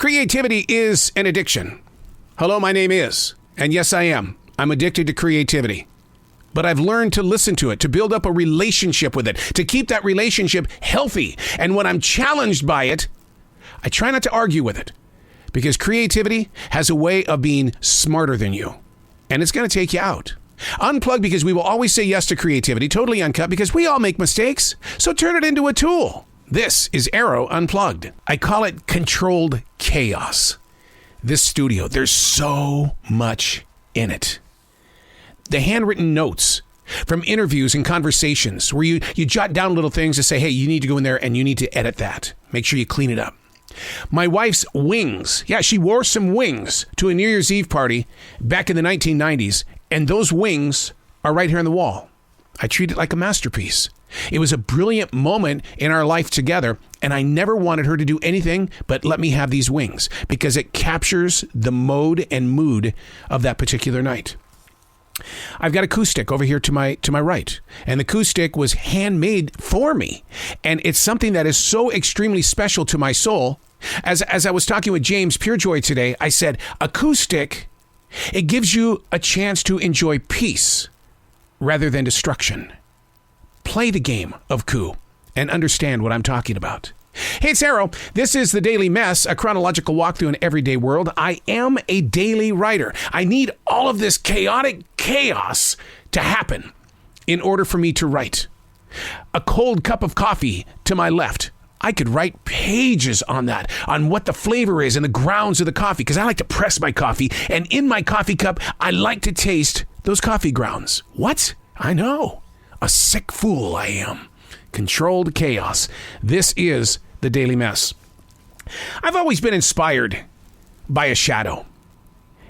Creativity is an addiction. Hello, my name is, and yes, I am. I'm addicted to creativity. But I've learned to listen to it, to build up a relationship with it, to keep that relationship healthy. And when I'm challenged by it, I try not to argue with it, because creativity has a way of being smarter than you, and it's going to take you out. Unplugged, because we will always say yes to creativity. Totally Uncut, because we all make mistakes. So turn it into a tool. This is Arroe Unplugged. I call it controlled chaos. This studio, there's so much in it. The handwritten notes from interviews and conversations where you jot down little things to say, hey, you need to go in there and you need to edit that. Make sure you clean it up. My wife's wings. Yeah, she wore some wings to a New Year's Eve party back in the 1990s, and those wings are right here on the wall. I treat it like a masterpiece. It was a brilliant moment in our life together, and I never wanted her to do anything but let me have these wings because it captures the mode and mood of that particular night. I've got a coup stick over here to my right, and the coup stick was handmade for me, and it's something that is so extremely special to my soul. As I was talking with James Purejoy today, I said, a coup stick, it gives you a chance to enjoy peace rather than destruction. Play the game of coup and understand what I'm talking about. Hey, it's Arroe. This is The Daily Mess, a chronological walk through an everyday world. I am a daily writer. I need all of this chaotic chaos to happen in order for me to write. A cold cup of coffee to my left. I could write pages on that, on what the flavor is and the grounds of the coffee, because I like to press my coffee, and in my coffee cup, I like to taste those coffee grounds. What? I know. A sick fool I am. Controlled chaos. This is The Daily Mess. I've always been inspired by a shadow.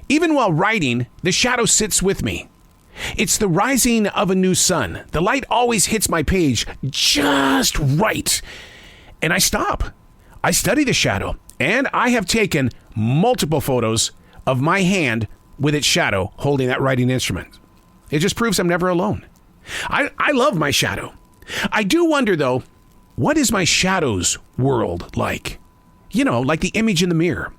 Even while writing, the shadow sits with me. It's the rising of a new sun. The light always hits my page just right. And I stop. I study the shadow. And I have taken multiple photos of my hand with its shadow holding that writing instrument. It just proves I'm never alone. I love my shadow. I do wonder, though, what is my shadow's world like? You know, like the image in the mirror.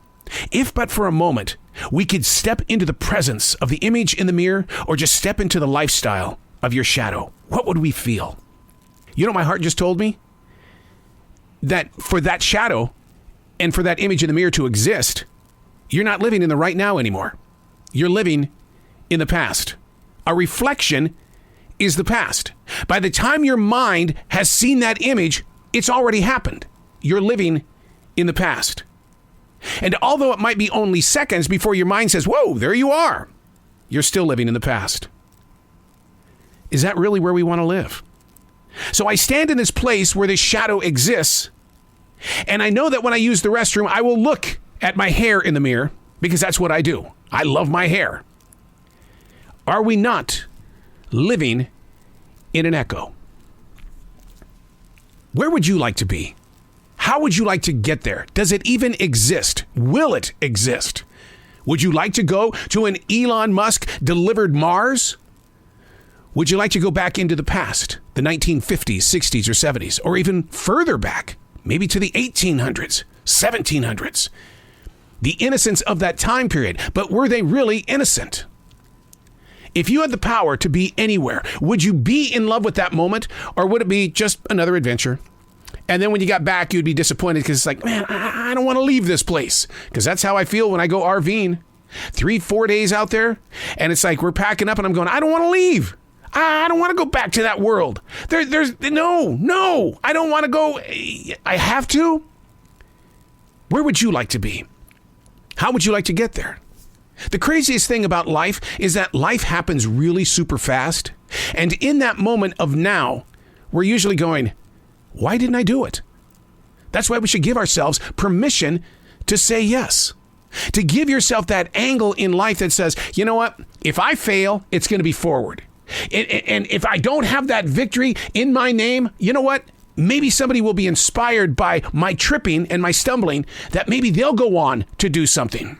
If but for a moment, we could step into the presence of the image in the mirror or just step into the lifestyle of your shadow, what would we feel? You know, my heart just told me that for that shadow and for that image in the mirror to exist, you're not living in the right now anymore. You're living in the past. A reflection is the past. By the time your mind has seen that image, it's already happened. You're living in the past. And although it might be only seconds before your mind says, whoa, there you are, you're still living in the past. Is that really where we want to live? So I stand in this place where this shadow exists, and I know that when I use the restroom, I will look at my hair in the mirror, because that's what I do. I love my hair. Are we not living in an echo? Where would you like to be? How would you like to get there? Does it even exist? Will it exist? Would you like to go to an Elon Musk delivered Mars? Would you like to go back into the past, the 1950s, 60s, or 70s, or even further back, maybe to the 1800s, 1700s? The innocence of that time period, but were they really innocent? If you had the power to be anywhere, would you be in love with that moment, or would it be just another adventure? And then when you got back, you'd be disappointed because it's like, man, I don't want to leave this place, because that's how I feel when I go RVing. 3-4 days out there, and it's like we're packing up and I'm going, I don't want to leave. I don't want to go back to that world. No, I don't want to go. I have to. Where would you like to be? How would you like to get there? The craziest thing about life is that life happens really super fast. And in that moment of now, we're usually going, why didn't I do it? That's why we should give ourselves permission to say yes. To give yourself that angle in life that says, you know what? If I fail, it's going to be forward. And if I don't have that victory in my name, you know what? Maybe somebody will be inspired by my tripping and my stumbling, that maybe they'll go on to do something.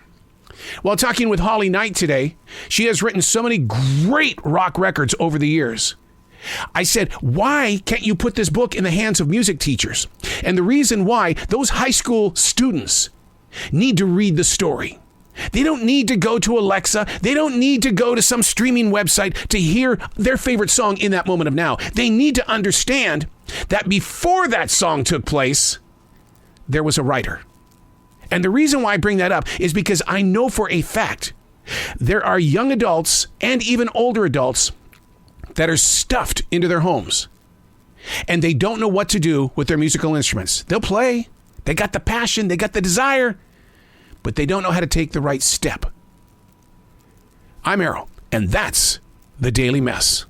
While talking with Holly Knight today, she has written so many great rock records over the years. I said, why can't you put this book in the hands of music teachers? And the reason why, those high school students need to read the story. They don't need to go to Alexa. They don't need to go to some streaming website to hear their favorite song in that moment of now. They need to understand that before that song took place, there was a writer. And the reason why I bring that up is because I know for a fact there are young adults and even older adults that are stuffed into their homes. And they don't know what to do with their musical instruments. They'll play. They got the passion. They got the desire. But they don't know how to take the right step. I'm Arroe, and that's The Daily Mess.